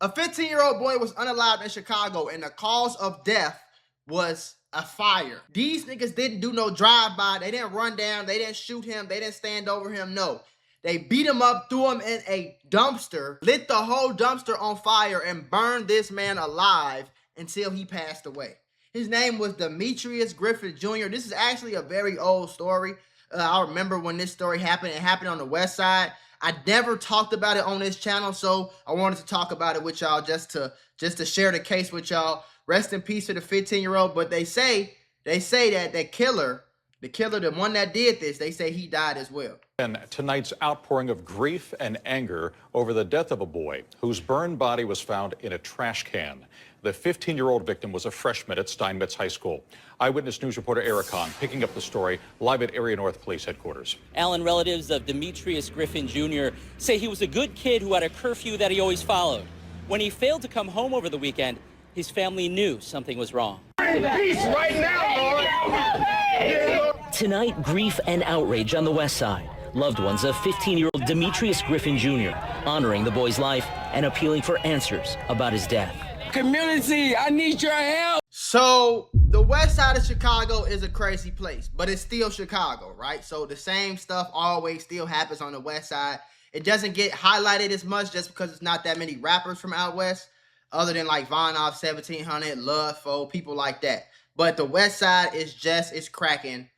A 15-year-old boy was unalived in Chicago, and the cause of death was a fire. These niggas didn't do no drive-by. They didn't run down. They didn't shoot him. They didn't stand over him. No. They beat him up, threw him in a dumpster, lit the whole dumpster on fire, and burned this man alive until he passed away. His name was Demetrius Griffin Jr. This is actually a very old story. I remember when this story happened. It happened on the West Side. I never talked about it on this channel, so I wanted to talk about it with y'all just to share the case with y'all. Rest in peace to the 15-year-old. But they say that the killer, the one that did this, they say he died as well. And tonight's outpouring of grief and anger over the death of a boy whose burned body was found in a trash can. The 15-year-old victim was a freshman at Steinmetz High School. Eyewitness News reporter Eric Hahn picking up the story live at Area North Police Headquarters. Alan, relatives of Demetrius Griffin Jr. say he was a good kid who had a curfew that he always followed. When he failed to come home over the weekend, his family knew something was wrong. Peace right now, Lord. Tonight, grief and outrage on the West Side. Loved ones of 15-year-old Demetrius Griffin Jr. honoring the boy's life and appealing for answers about his death. Community, I need your help. So the West Side of Chicago is a crazy place, but it's still Chicago, right? So the same stuff always still happens on the West Side. It doesn't get highlighted as much just because it's not that many rappers from out West, other than like Von Off 1700, Love Foe, people like that. But the West Side is just as cracking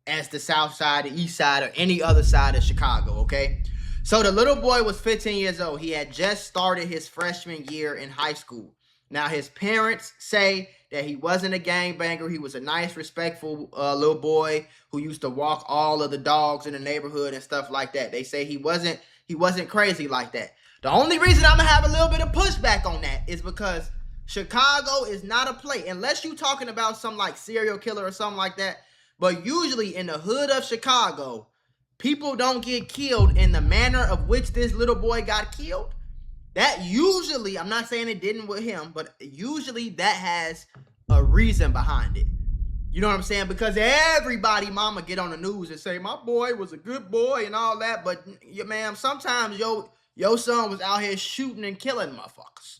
as the South Side, the East Side, or any other side of Chicago, okay? So the little boy was 15 years old. He had just started his freshman year in high school. Now, his parents say that he wasn't a gangbanger. He was a nice, respectful little boy who used to walk all of the dogs in the neighborhood and stuff like that. They say he wasn't crazy like that. The only reason I'm going to have a little bit of pushback on that is because Chicago is not a place, unless you're talking about some like serial killer or something like that. But usually in the hood of Chicago, people don't get killed in the manner of which this little boy got killed. That usually, I'm not saying it didn't with him, but usually that has a reason behind it. You know what I'm saying? Because everybody mama get on the news and say, my boy was a good boy and all that. But, ma'am, sometimes your son was out here shooting and killing motherfuckers.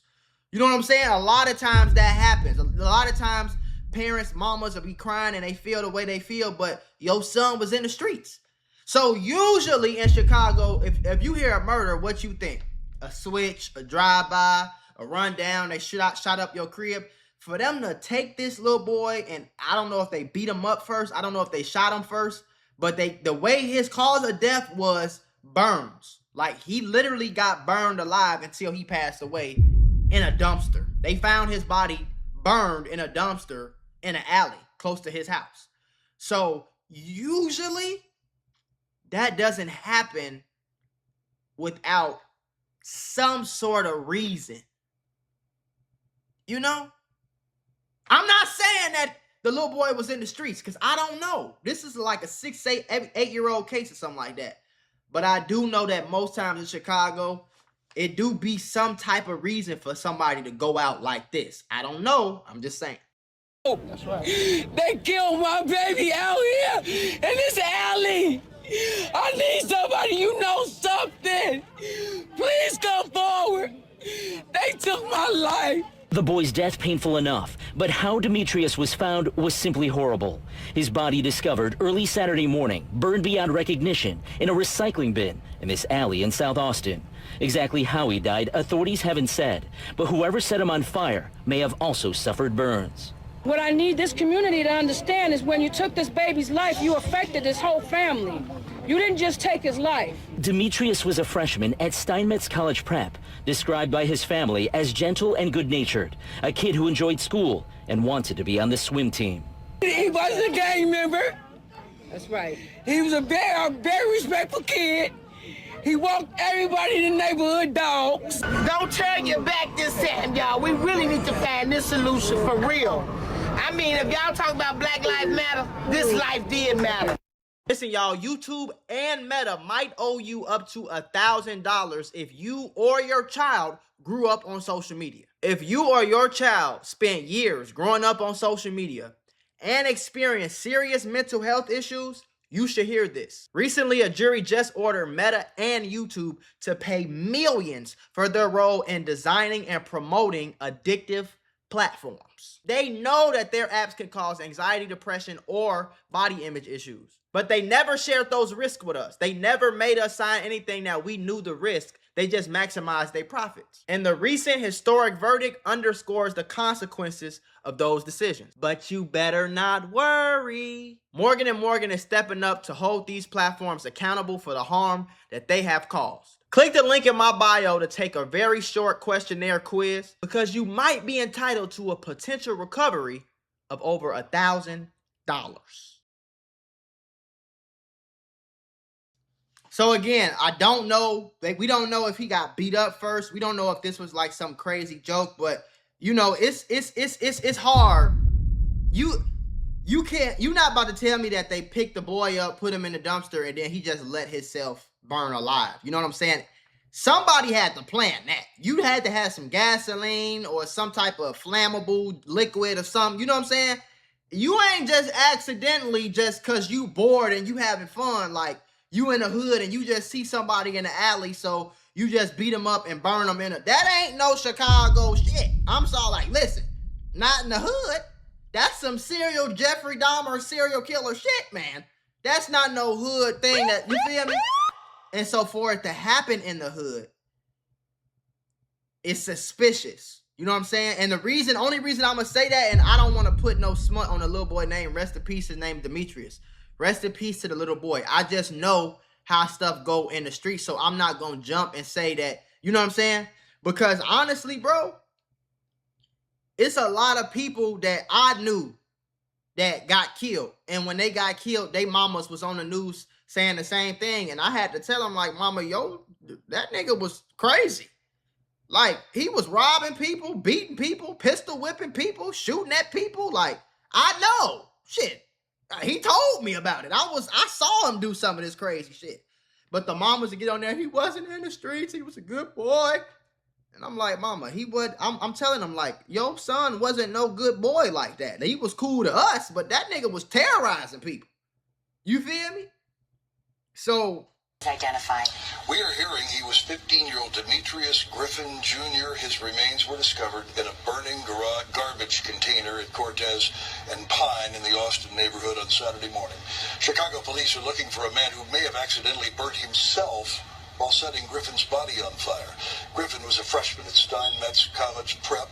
You know what I'm saying? A lot of times that happens. A lot of times parents, mamas will be crying and they feel the way they feel, but your son was in the streets. So usually in Chicago, if you hear a murder, what you think? A switch, a drive-by, a rundown, they shot up your crib. For them to take this little boy, and I don't know if they beat him up first, I don't know if they shot him first, but the way his cause of death was burns. Like, he literally got burned alive until he passed away in a dumpster. They found his body burned in a dumpster in an alley close to his house. So usually that doesn't happen without some sort of reason. You know? I'm not saying that the little boy was in the streets because I don't know. This is like a 8-year-old case or something like that. But I do know that most times in Chicago, it do be some type of reason for somebody to go out like this. I don't know. I'm just saying. That's right. They killed my baby out here in this alley. I need somebody, you know something. Please come forward. They took my life. The boy's death painful enough, but how Demetrius was found was simply horrible. His body discovered early Saturday morning, burned beyond recognition in a recycling bin in this alley in South Austin. Exactly how he died, authorities haven't said, but whoever set him on fire may have also suffered burns. What I need this community to understand is when you took this baby's life, you affected this whole family. You didn't just take his life. Demetrius was a freshman at Steinmetz College Prep, described by his family as gentle and good-natured, a kid who enjoyed school and wanted to be on the swim team. He wasn't a gang member. That's right. He was a very respectful kid. He walked everybody in the neighborhood dogs. Don't turn your back this time, y'all. We really need to find this solution for real. I mean, if y'all talk about Black Lives Matter, this life did matter. Listen, y'all, YouTube and Meta might owe you up to $1,000 if you or your child grew up on social media. If you or your child spent years growing up on social media and experienced serious mental health issues, You should hear this. Recently, a jury just ordered Meta and YouTube to pay millions for their role in designing and promoting addictive platforms. They know that their apps can cause anxiety, depression, or body image issues, but they never shared those risks with us. They never made us sign anything that we knew the risk. They just maximized their profits. And the recent historic verdict underscores the consequences of those decisions. But you better not worry. Morgan & Morgan is stepping up to hold these platforms accountable for the harm that they have caused. Click the link in my bio to take a very short questionnaire quiz, because you might be entitled to a potential recovery of over $1,000. So again, I don't know. We don't know if he got beat up first. We don't know if this was like some crazy joke, but you know, it's hard. You can't. You're not about to tell me that they picked the boy up, put him in the dumpster, and then he just let himself burn alive. You know what I'm saying? Somebody had to plan that. You had to have some gasoline or some type of flammable liquid or something. You know what I'm saying? You ain't just accidentally just because you bored and you having fun, like you in the hood and you just see somebody in the alley, so you just beat them up and burn them in a... That ain't no Chicago shit. I'm sorry, like, listen, not in the hood. That's some serial Jeffrey Dahmer serial killer shit, man. That's not no hood thing that, you feel me? And so for it to happen in the hood, it's suspicious. You know what I'm saying? And the only reason I'm going to say that, and I don't want to put no smut on a little boy name, rest in peace, his name Demetrius. Rest in peace to the little boy. I just know how stuff go in the street, so I'm not going to jump and say that, you know what I'm saying? Because honestly, bro, it's a lot of people that I knew that got killed. And when they got killed, they mamas was on the news saying the same thing. And I had to tell them, like, mama, yo, that nigga was crazy. Like, he was robbing people, beating people, pistol whipping people, shooting at people. Like, I know. Shit. He told me about it. I saw him do some of this crazy shit. But the mamas would get on there, he wasn't in the streets. He was a good boy. And I'm like, mama, he would. I'm telling him, like, your son wasn't no good boy like that. He was cool to us, but that nigga was terrorizing people. You feel me? So identified. We are hearing he was 15-year-old Demetrius Griffin Jr. His remains were discovered in a burning garbage container at Cortez and Pine in the Austin neighborhood on Saturday morning. Chicago police are looking for a man who may have accidentally burnt himself while setting Griffin's body on fire. Griffin was a freshman at Steinmetz College Prep.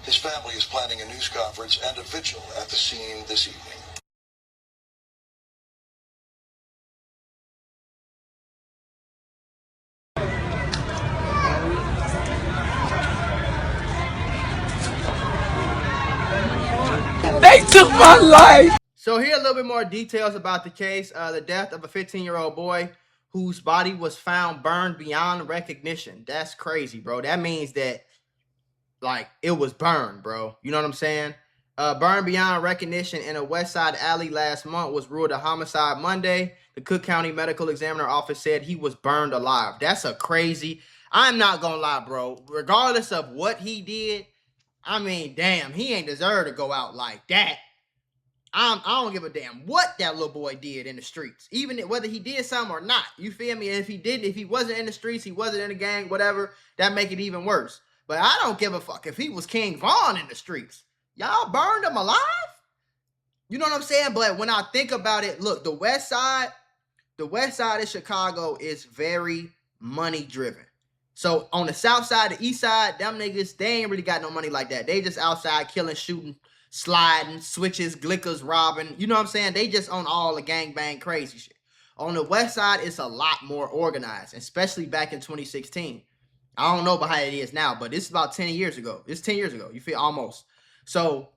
His family is planning a news conference and a vigil at the scene this evening. They took my life. So here are a little bit more details about the case. The death of a 15-year-old boy whose body was found burned beyond recognition. That's crazy, bro. That means that, like, it was burned, bro. You know what I'm saying? Burned beyond recognition in a West Side alley last month was ruled a homicide Monday. The Cook County Medical Examiner Office said he was burned alive. That's a crazy... I'm not gonna lie, bro. Regardless of what he did, I mean, damn, he ain't deserve to go out like that. I don't give a damn what that little boy did in the streets, even whether he did something or not. You feel me? And if he wasn't in the streets, he wasn't in a gang, whatever, that make it even worse. But I don't give a fuck if he was King Von in the streets. Y'all burned him alive? You know what I'm saying? But when I think about it, look, the West Side of Chicago is very money driven. So on the South Side, the East Side, them niggas, they ain't really got no money like that. They just outside killing, shooting, sliding, switches, glickers, robbing. You know what I'm saying? They just on all the gangbang crazy shit. On the West Side, it's a lot more organized, especially back in 2016. I don't know about how it is now, but it's about 10 years ago. It's 10 years ago. You feel almost. So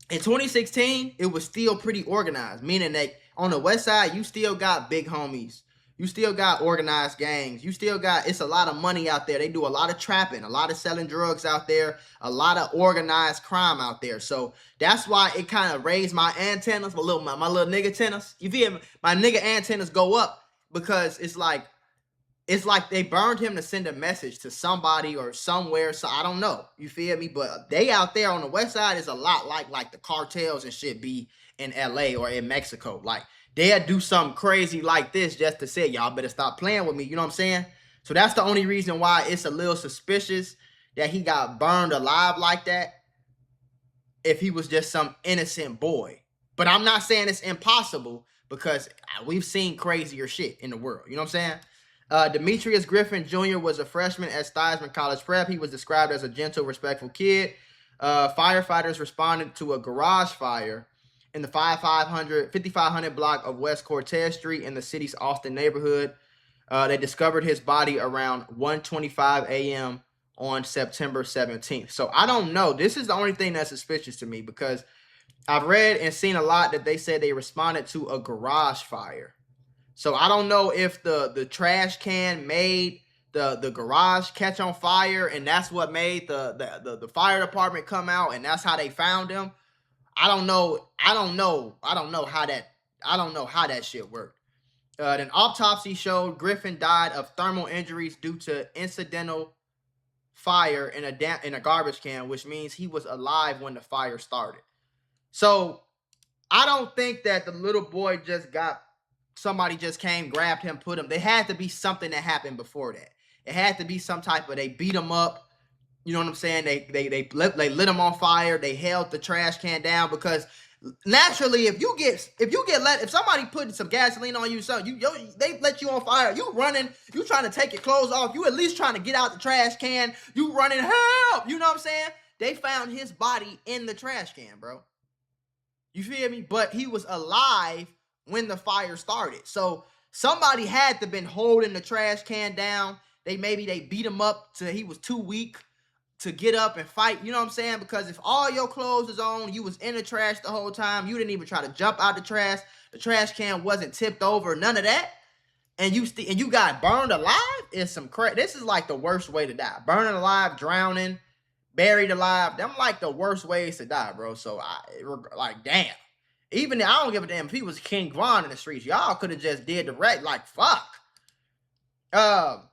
in 2016, it was still pretty organized, meaning that on the West Side, you still got big homies. You still got organized gangs. You still got, it's a lot of money out there. They do a lot of trapping, a lot of selling drugs out there, a lot of organized crime out there. So that's why it kind of raised my antennas, my little nigga antennas. You feel me? My nigga antennas go up because it's like, it's like they burned him to send a message to somebody or somewhere. So I don't know. You feel me? But they out there on the west side is a lot like the cartels and shit be in LA or in Mexico. Like they'll do something crazy like this just to say, y'all better stop playing with me. You know what I'm saying? So that's the only reason why it's a little suspicious that he got burned alive like that. If he was just some innocent boy. But I'm not saying it's impossible because we've seen crazier shit in the world. You know what I'm saying? Demetrius Griffin Jr. was a freshman at Stuyvesant College Prep. He was described as a gentle, respectful kid. Firefighters responded to a garage fire in the 5500 block of West Cortez Street in the city's Austin neighborhood. They discovered his body around 1:25 a.m. on September 17th. So I don't know. This is the only thing that's suspicious to me because I've read and seen a lot that they said they responded to a garage fire. So I don't know if the trash can made the garage catch on fire and that's what made the fire department come out and that's how they found him. I don't know how that shit worked. An autopsy showed Griffin died of thermal injuries due to incidental fire in a garbage can, which means he was alive when the fire started. So I don't think that the little boy somebody just came, grabbed him, put him. There had to be something that happened before that. It had to be some type of, they beat him up. You know what I'm saying? They lit him on fire. They held the trash can down because naturally, if somebody putting some gasoline on you, they let you on fire. You running, you trying to take your clothes off. You at least trying to get out the trash can. You running, help! You know what I'm saying? They found his body in the trash can, bro. You feel me? But he was alive when the fire started. So somebody had to been holding the trash can down. They beat him up till he was too weak to get up and fight. You know what I'm saying? Because if all your clothes is on, you was in the trash the whole time, you didn't even try to jump out the trash can wasn't tipped over, none of that, and you got burned alive, is some crap. This is like the worst way to die. Burning alive, drowning, buried alive. Them like the worst ways to die, bro. So damn. Even I don't give a damn if he was King Von in the streets. Y'all could have just did the right, like, fuck. A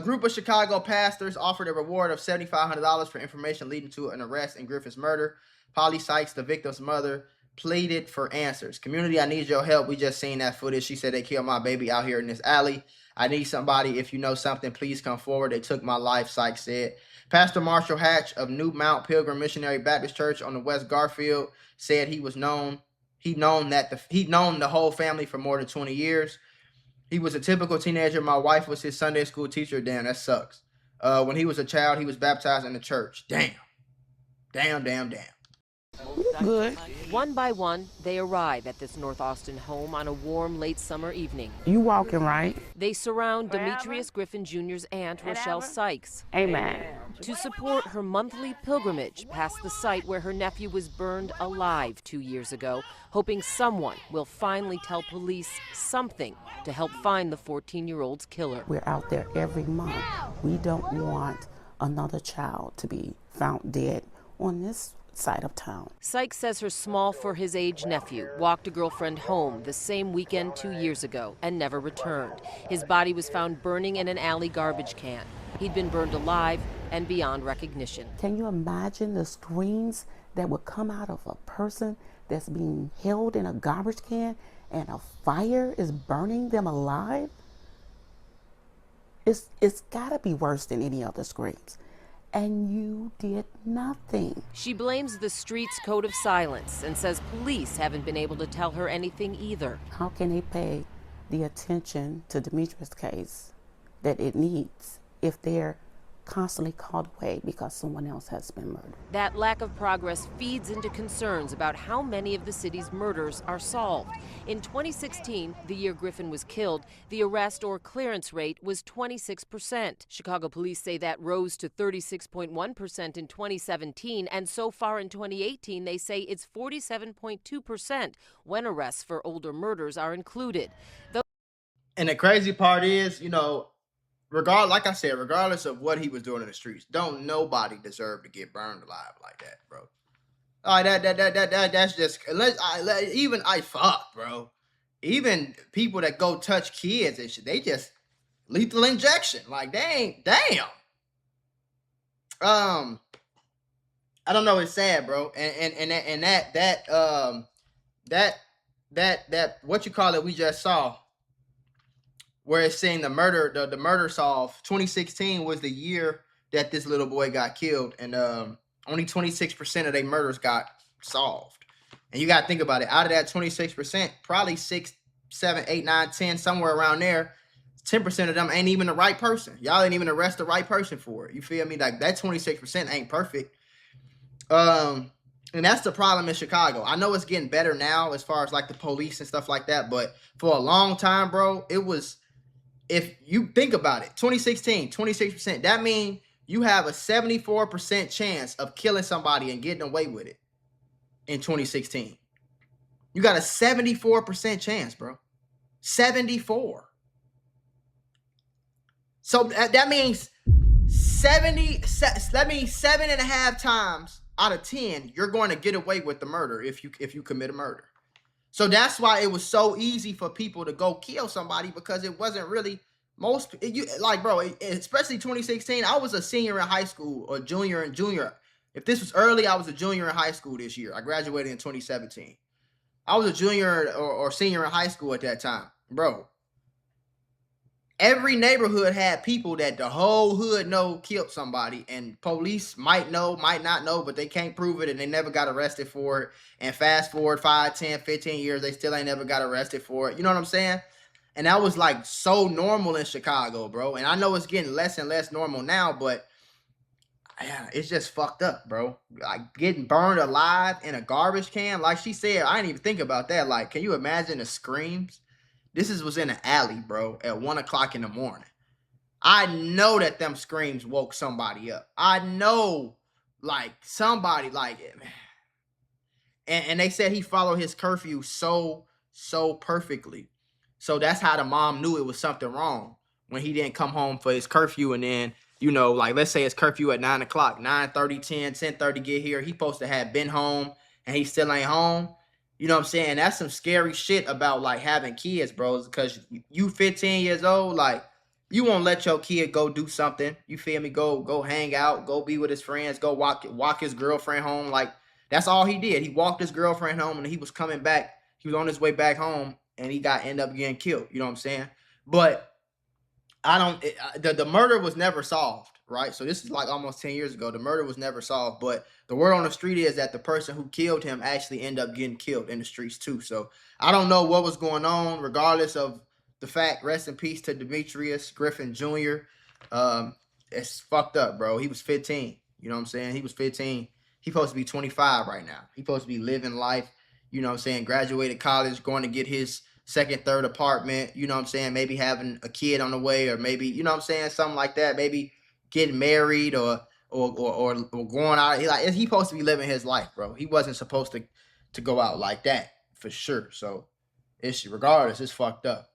group of Chicago pastors offered a reward of $7,500 for information leading to an arrest in Griffin's murder. Polly Sykes, the victim's mother, pleaded for answers. Community, I need your help. We just seen that footage. She said they killed my baby out here in this alley. I need somebody. If you know something, please come forward. They took my life, Sykes said. Pastor Marshall Hatch of New Mount Pilgrim Missionary Baptist Church on the West Garfield said he'd known the whole family for more than 20 years. He was a typical teenager. My wife was his Sunday school teacher. Damn, that sucks. When he was a child, he was baptized in the church. Damn. Good. One by one, they arrive at this North Austin home on a warm late summer evening. You walking right. They surround Demetrius Griffin Jr.'s aunt, Rochelle Sykes. Amen. To support her monthly pilgrimage past the site where her nephew was burned alive 2 years ago, hoping someone will finally tell police something to help find the 14-year-old's killer. We're out there every month. We don't want another child to be found dead on this side of town. Sykes says her small-for-his-age nephew walked a girlfriend home the same weekend 2 years ago and never returned. His body was found burning in an alley garbage can. He'd been burned alive and beyond recognition. Can you imagine the screams that would come out of a person that's being held in a garbage can and a fire is burning them alive? It's gotta be worse than any other screams. And you did nothing. She blames the street's code of silence and says police haven't been able to tell her anything either. How can they pay the attention to Demetrius' case that it needs if they're constantly called away because someone else has been murdered? That lack of progress feeds into concerns about how many of the city's murders are solved. In 2016, the year Griffin was killed, the arrest or clearance rate was 26%. Chicago police say that rose to 36.1% in 2017, and so far in 2018, they say it's 47.2% when arrests for older murders are included. And the crazy part is, regardless of what he was doing in the streets, don't nobody deserve to get burned alive like that, bro. That's just bro. Even people that go touch kids and shit, they just lethal injection. Like, damn. I don't know. It's sad, bro. And that what you call it we just saw, where it's saying the murder solved. 2016 was the year that this little boy got killed, and only 26% of their murders got solved. And you got to think about it. Out of that 26%, probably 6, 7, 8, 9, 10, somewhere around there, 10% of them ain't even the right person. Y'all ain't even arrest the right person for it. You feel me? Like, that 26% ain't perfect. And that's the problem in Chicago. I know it's getting better now as far as like the police and stuff like that, but for a long time, bro, it was, if you think about it, 2016, 26%, that means you have a 74% chance of killing somebody and getting away with it in 2016. You got a 74% chance, bro. 74. So that means 7.5 times out of 10, you're going to get away with the murder if you commit a murder. So that's why it was so easy for people to go kill somebody, because it wasn't really bro, especially 2016. I was a senior in high school, or junior. If this was early, I was a junior in high school this year. I graduated in 2017. I was a junior or senior in high school at that time, bro. Every neighborhood had people that the whole hood know killed somebody, and police might know, might not know, but they can't prove it, and they never got arrested for it. And fast forward 5, 10, 15 years, they still ain't never got arrested for it. You know what I'm saying? And that was like so normal in Chicago, bro. And I know it's getting less and less normal now, but yeah, it's just fucked up, bro. Like, getting burned alive in a garbage can. Like she said, I didn't even think about that. Like, can you imagine the screams? This was in an alley, bro, at 1 o'clock in the morning. I know that them screams woke somebody up. I know, like, somebody, like, and they said he followed his curfew so perfectly. So that's how the mom knew it was something wrong when he didn't come home for his curfew. And then, you know, like, let's say his curfew at 9 o'clock, 9:30, 10, 10:30 get here. He supposed to have been home and he still ain't home. You know what I'm saying? That's some scary shit about, like, having kids, bro. Because you 15 years old, like, you won't let your kid go do something. You feel me? Go hang out, go be with his friends, go walk his girlfriend home. Like, that's all he did. He walked his girlfriend home, and he was coming back. He was on his way back home, and he end up getting killed. You know what I'm saying? But the murder was never solved, right? So this is like almost 10 years ago. The murder was never solved, but the word on the street is that the person who killed him actually ended up getting killed in the streets too. So I don't know what was going on, regardless of the fact. Rest in peace to Demetrius Griffin Jr. It's fucked up, bro. He was 15. You know what I'm saying? He was 15. He's supposed to be 25 right now. He's supposed to be living life. You know what I'm saying? Graduated college, going to get his second, third apartment. You know what I'm saying? Maybe having a kid on the way, or maybe, you know what I'm saying, something like that. Maybe getting married or going out. He's supposed to be living his life, bro. He wasn't supposed to go out like that, for sure. So regardless, it's fucked up.